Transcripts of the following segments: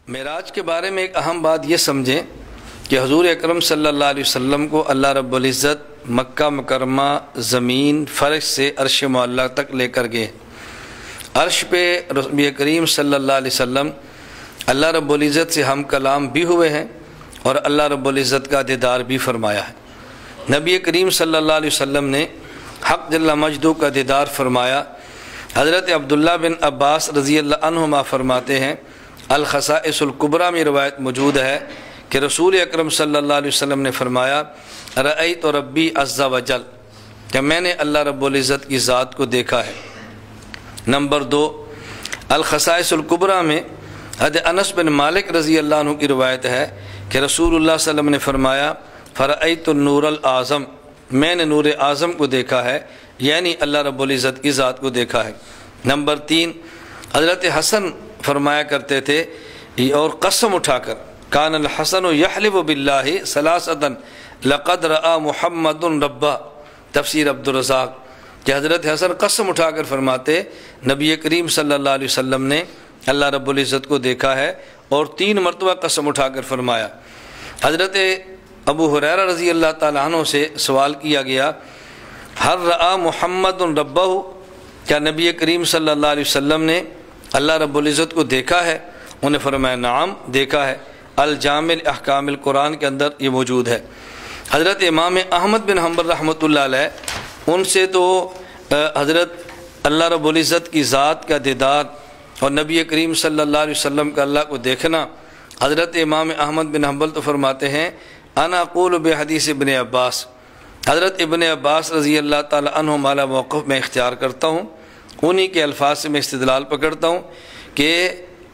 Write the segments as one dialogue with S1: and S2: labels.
S1: معراج کے بارے میں ایک اہم بات یہ سمجھیں کہ حضور اکرم صلی اللہ علیہ وسلم کو اللہ رب العزت مکہ مکرمہ زمین فرش سے عرش معلیٰ تک لے کر گئے۔ عرش پہ نبی کریم صلی اللہ علیہ وسلم اللہ رب العزت سے ہم کلام بھی ہوئے ہیں اور اللہ رب العزت کا دیدار بھی فرمایا ہے۔ نبی کریم صلی اللہ علیہ وسلم نے حق جل مجدہ کا دیدار فرمایا۔ حضرت عبداللہ بن عباس رضی اللہ عنہما فرماتے ہیں، الخصائص الکبریٰ میں روایت موجود ہے کہ رسول اکرم صلی اللہ علیہ وسلم نے فرمایا، رأیت ربی عز وجل، کہ میں نے اللہ رب العزت کی ذات کو دیکھا ہے۔ نمبر 2، الخصائص الکبریٰ میں حضرت انس بن مالک رضی اللہ عنہ کی روایت ہے کہ رسول اللہ صلی اللہ علیہ وسلم نے فرمایا، فرأیت النور العظم، میں نے نور اعظم کو دیکھا ہے، یعنی اللہ رب العزت کی ذات کو دیکھا ہے۔ نمبر 3، حضرت حسن فرمایا کرتے تھے اور قسم اٹھا کر، کان الحسن یحلف باللہ ثلاثۃ لقد رأى محمد ربہ، تفسیر عبدالرزاق، کہ حضرت حسن قسم اٹھا کر فرماتے نبی کریم صلی اللہ علیہ وسلم نے اللہ رب العزت کو دیکھا ہے، اور 3 مرتبہ قسم اٹھا کر فرمایا۔ حضرت ابو ہریرہ رضی اللہ تعالیٰ عنہ سے سوال کیا گیا، ہر رأى محمد ربہ، کیا نبی کریم صلی اللہ علیہ وسلم نے اللہ رب العزت کو دیکھا ہے؟ انہوں نے فرمایا نعم دیکھا ہے۔ الجامع احکام القرآن کے اندر یہ موجود ہے۔ حضرت امام احمد بن حنبل رحمۃ اللہ علیہ، ان سے تو حضرت اللہ رب العزت کی ذات کا دیدار اور نبی کریم صلی اللہ علیہ وسلم کا اللہ کو دیکھنا، حضرت امام احمد بن حنبل تو فرماتے ہیں، انا اقول بحدیث ابن عباس، حضرت ابن عباس رضی اللہ تعالی عنہ والا موقف میں اختیار کرتا ہوں، انہی کے الفاظ سے میں استدلال پکڑتا ہوں کہ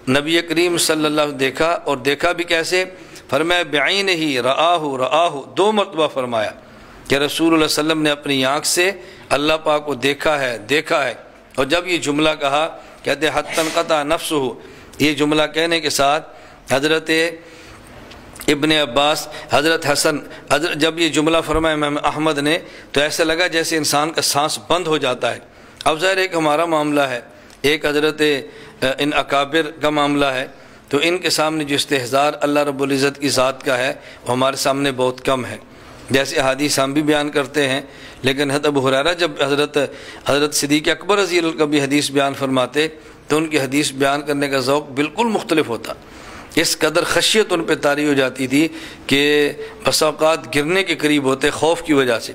S1: نبی کریم صلی اللہ علیہ وسلم دیکھا، اور دیکھا بھی کیسے؟ فرمایا بعینہ رآہ 2 مرتبہ فرمایا کہ رسول اللہ صلی اللہ علیہ وسلم نے اپنی آنکھ سے اللہ پاک کو دیکھا ہے۔ اور جب یہ جملہ کہا، کہتے ہیں حتی انقطع نفسہ، یہ جملہ کہنے کے ساتھ حضرت ابن عباس، حضرت حسن، جب یہ جملہ فرمایا امام احمد نے، تو ایسا لگا جیسے انسان کا سانس بند ہو جاتا ہے۔ اب ظاہر ایک ہمارا معاملہ ہے، ایک حضرت ان اکابر کا معاملہ ہے، تو ان کے سامنے جو استحضار اللہ رب العزت کی ذات کا ہے وہ ہمارے سامنے بہت کم ہے۔ جیسے حدیث ہم بھی بیان کرتے ہیں، لیکن حضرت ابو ہریرہ جب حضرت صدیق اکبر رضی اللہ عنہ کا بھی حدیث بیان فرماتے تو ان کی حدیث بیان کرنے کا ذوق بالکل مختلف ہوتا۔ اس قدر خشیت ان پہ طاری ہو جاتی تھی کہ بسا اوقات گرنے کے قریب ہوتے خوف کی وجہ سے۔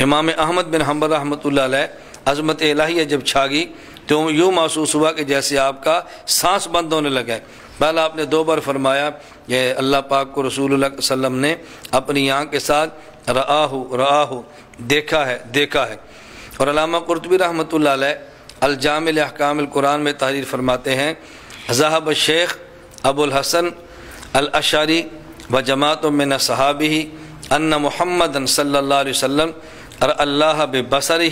S1: امام احمد بن حنبل رحمۃ اللہ علیہ، عظمت الہیہ جب چھا گئی تو یوں محسوس ہوا کہ جیسے آپ کا سانس بند ہونے لگا ہے۔ پہلا آپ نے 2 بار فرمایا کہ اللہ پاک کو رسول اللہ صلی اللہ علیہ وسلم نے اپنی آنکھ کے ساتھ رآہ دیکھا ہے۔ اور علامہ قرطبی رحمۃ اللہ علیہ الجامع احکام القرآن میں تحریر فرماتے ہیں، ذهب الشیخ ابو الحسن الاشعری و جماعت من صحابہ ان محمد صلی اللہ علیہ وسلم رأى اللہ ببصرہ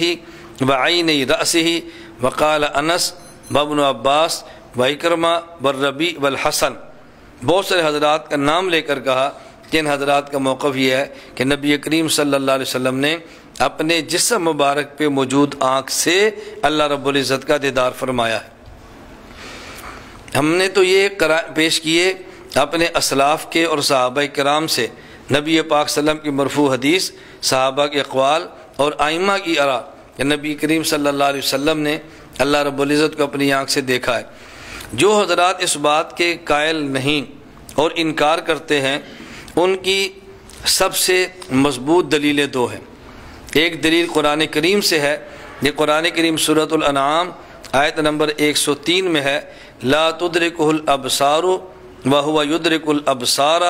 S1: وعینی رأسہ، وقال انس وابن عباس وإکرمہ والربیع والحسن۔ بہت سارے حضرات کا نام لے کر کہا کہ ان حضرات کا موقف یہ ہے کہ نبی کریم صلی اللہ علیہ وسلم نے اپنے جسم مبارک پہ موجود آنکھ سے اللہ رب العزت کا دیدار فرمایا ہے۔ ہم نے تو یہ پیش کیے اپنے اسلاف کے اور صحابہ کرام سے، نبی پاک صلی اللہ علیہ وسلم کی مرفوع حدیث، صحابہ کے اقوال اور ائمہ کی آراء کہ نبی کریم صلی اللہ علیہ وسلم نے اللہ رب العزت کو اپنی آنکھ سے دیکھا ہے۔ جو حضرات اس بات کے قائل نہیں اور انکار کرتے ہیں، ان کی سب سے مضبوط دلیلیں 2 ہیں۔ ایک دلیل قرآن کریم سے ہے، یہ قرآن کریم سورۃ الانعام آیت نمبر 103 میں ہے، لا تدرکہ الابصار وہو یدرک الابصار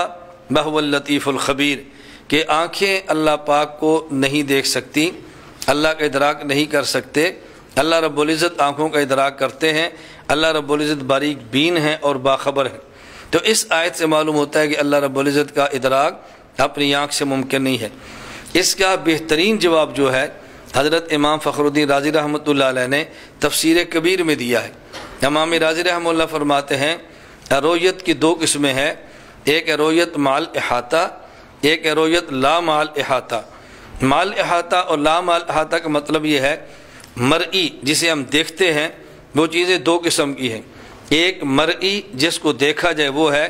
S1: وہو اللطیف الخبیر، کہ آنکھیں اللہ پاک کو نہیں دیکھ سکتی، اللہ کا ادراک نہیں کر سکتے، اللہ رب العزت آنکھوں کا ادراک کرتے ہیں، اللہ رب العزت باریک بین ہیں اور باخبر ہیں۔ تو اس آیت سے معلوم ہوتا ہے کہ اللہ رب العزت کا ادراک اپنی آنکھ سے ممکن نہیں ہے۔ اس کا بہترین جواب جو ہے حضرت امام فخر الدین رازی رحمۃ اللہ علیہ نے تفسیر کبیر میں دیا ہے۔ امام رازی رحمہ اللہ فرماتے ہیں رؤیت کی 2 قسمیں ہیں، ایک ہے رؤیت مع الاحاطہ، ایک ہے رؤیت لا مع الاحاطہ۔ مال احاطہ اور لا مال احاطہ کا مطلب یہ ہے مرئی جسے ہم دیکھتے ہیں وہ چیزیں دو قسم کی ہیں. ایک مرئی جس کو دیکھا جائے وہ ہے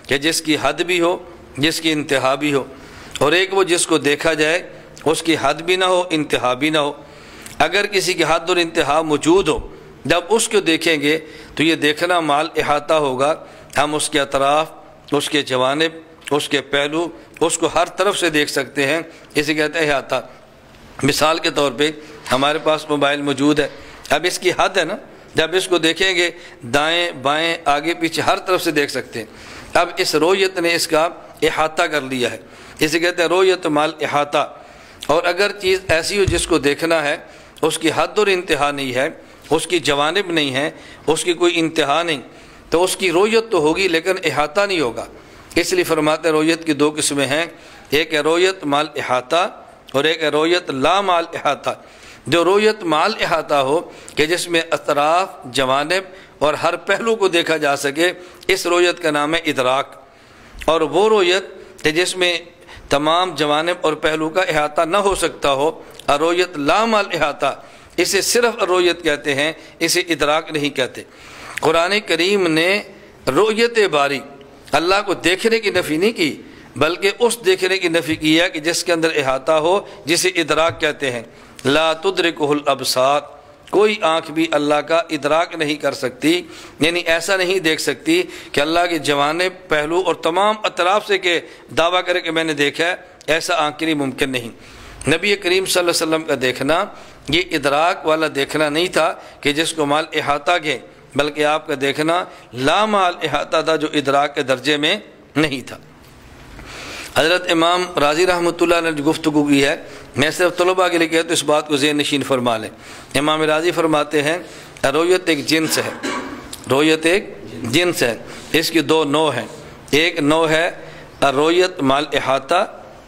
S1: کہ جس کی حد بھی ہو جس کی انتہا بھی ہو, اور ایک وہ جس کو دیکھا جائے اس کی حد بھی نہ ہو انتہا بھی نہ ہو. اگر کسی کی حد اور انتہا موجود ہو جب اس کو دیکھیں گے تو یہ دیکھنا مال احاطہ ہوگا. ہم اس کے اطراف اس کے جوانب اس کے پہلو اس کو ہر طرف سے دیکھ سکتے ہیں, اسے کہتے ہیں احاطہ. مثال کے طور پہ ہمارے پاس موبائل موجود ہے, اب اس کی حد ہے نا, جب اس کو دیکھیں گے دائیں بائیں آگے پیچھے ہر طرف سے دیکھ سکتے ہیں. اب اس رویت نے اس کا احاطہ کر لیا ہے, اسے کہتے ہیں رویت مال احاطہ. اور اگر چیز ایسی ہو جس کو دیکھنا ہے اس کی حد اور انتہا نہیں ہے, اس کی جوانب نہیں ہے, اس کی کوئی انتہا نہیں, تو اس کی رویت تو ہوگی لیکن احاطہ نہیں ہوگا. اس لیے فرماتے ہیں رویت کی دو قسمیں ہیں, ایک ہے رویت مال احاطہ اور ایک ہے رویت لا مال احاطہ. جو رویت مال احاطہ ہو کہ جس میں اطراف جوانب اور ہر پہلو کو دیکھا جا سکے, اس رویت کا نام ہے ادراک. اور وہ رویت کہ جس میں تمام جوانب اور پہلو کا احاطہ نہ ہو سکتا ہو, رویت لا مال احاطہ, اسے صرف رویت کہتے ہیں, اسے ادراک نہیں کہتے. قرآن کریم نے رویت باری اللہ کو دیکھنے کی نفی نہیں کی بلکہ اس دیکھنے کی نفی کی ہے کہ جس کے اندر احاطہ ہو, جسے ادراک کہتے ہیں. لا تدرکہ الابصار, کوئی آنکھ بھی اللہ کا ادراک نہیں کر سکتی, یعنی ایسا نہیں دیکھ سکتی کہ اللہ کے جوانب پہلو اور تمام اطراف سے کہ دعویٰ کرے کہ میں نے دیکھا ہے, ایسا آنکھ کے لیے ممکن نہیں. نبی کریم صلی اللہ علیہ وسلم کا دیکھنا یہ ادراک والا دیکھنا نہیں تھا کہ جس کو مال احاطہ کے, بلکہ آپ کا دیکھنا لا مال احاطہ تھا جو ادراک کے درجے میں نہیں تھا. حضرت امام راضی رحمۃ اللہ نے جو گفتگو کی ہے, میں صرف طلباء کے لیے کہتا ہوں اس بات کو ذہن نشین فرما لیں. امام راضی فرماتے ہیں رویت ایک جنس ہے, رویت ایک جنس ہے, اس کی دو نوع ہیں. ایک نوع ہے رویت مال احاطہ,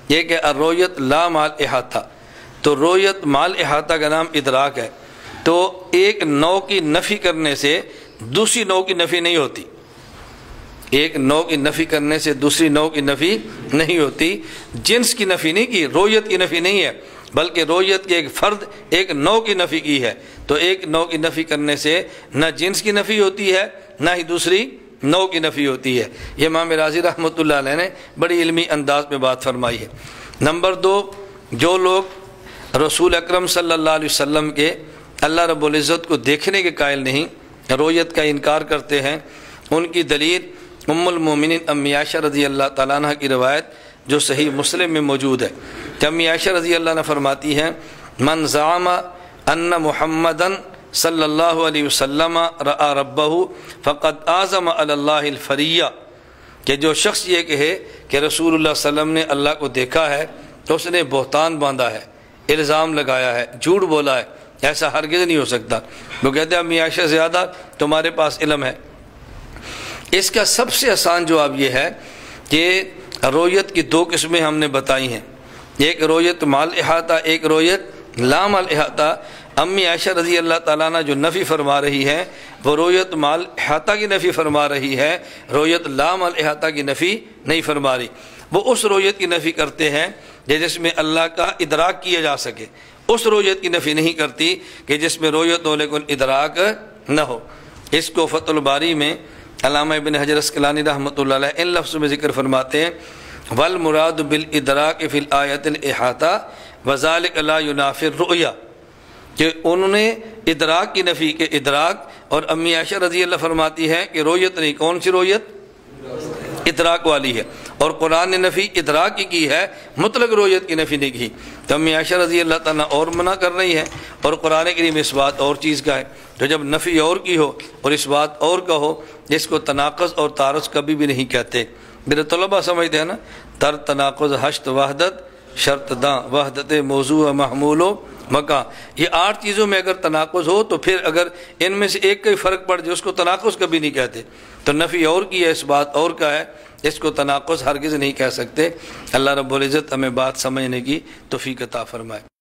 S1: ایک ہے رویت لا مال احاطہ. تو رویت مال احاطہ کا نام ادراک ہے. تو ایک نوع کی نفی کرنے سے دوسری نوع کی نفی نہیں ہوتی, ایک نوع کی نفی کرنے سے دوسری نوع کی نفی نہیں ہوتی. جنس کی نفی نہیں کی, رویت کی نفی نہیں ہے, بلکہ رویت کے ایک فرد ایک نوع کی نفی کی ہے. تو ایک نوع کی نفی کرنے سے نہ جنس کی نفی ہوتی ہے نہ ہی دوسری نوع کی نفی ہوتی ہے. یہ امام راضی رحمۃ اللہ علیہ نے بڑی علمی انداز میں بات فرمائی ہے. نمبر دو, جو لوگ رسول اکرم صلی اللہ علیہ وسلم کے اللہ رب العزت کو دیکھنے کے قائل نہیں, رویت کا انکار کرتے ہیں, ان کی دلیل ام المومنین امی عائشہ رضی اللہ تعالیٰ عنہ کی روایت جو صحیح مسلم میں موجود ہے کہ امی عائشہ رضی اللہ عنہ فرماتی ہیں من زعم ان محمدن صلی اللہ علیہ وسلم رأى ربہ فقد اعظم علی اللہ الفریہ, کہ جو شخص یہ کہے کہ رسول اللہ صلی اللہ علیہ وسلم نے اللہ کو دیکھا ہے تو اس نے بہتان باندھا ہے, الزام لگایا ہے, جھوٹ بولا ہے, ایسا ہرگز نہیں ہو سکتا. وہ کہتے ہیں امی عائشہ زیادہ تمہارے پاس علم ہے. اس کا سب سے آسان جواب یہ ہے کہ رویت کی دو قسمیں ہم نے بتائی ہیں, ایک رویت مال احاطہ ایک رویت لا مال احاطہ. امی عائشہ رضی اللہ تعالیٰ عنہ جو نفی فرما رہی ہے وہ رویت مال احاطہ کی نفی فرما رہی ہے, رویت لا مال احاطہ کی نفی نہیں فرما رہی. وہ اس رویت کی نفی کرتے ہیں جس میں اللہ کا ادراک کیا جا سکے, اس رویت کی نفی نہیں کرتی کہ جس میں رویت ہو لیکن ادراک نہ ہو. اس کو فتح الباری میں علامہ ابن حجر اسقلانی رحمۃ اللہ علیہ ان لفظ میں ذکر فرماتے ہیں والمراد بالادراک فی الآیۃ الاحاطہ وذلک لا ینافی الرؤیا, کہ انہوں نے ادراک کی نفی کے ادراک, اور امی عائشہ رضی اللہ فرماتی ہے کہ رویت نہیں, کون سی رویت, ادراک والی ہے. اور قرآن نے نفی ادراک کی ہے, مطلق رویت کی نفی نہیں کی. تو امی عائشہ رضی اللہ تعالیٰ اور منع کر رہی ہے اور قرآن کریم اس بات اور چیز کا ہے. تو جب نفی اور کی ہو اور اس بات اور کا ہو, جس کو تناقض اور تعارض کبھی بھی نہیں کہتے. میرے طلباء سمجھتے ہیں نا, تر تناقض حشت وحدت شرط داں وحدت موضوع محمول و مکان, یہ 8 چیزوں میں اگر تناقض ہو تو پھر اگر ان میں سے ایک کا ہی فرق پڑ جائے اس کو تناقض کبھی نہیں کہتے. تو نفی اور کی ہے, اس بات اور کا ہے, اس کو تناقض ہرگز نہیں کہہ سکتے. اللہ رب العزت ہمیں بات سمجھنے کی توفیق عطا فرمائے.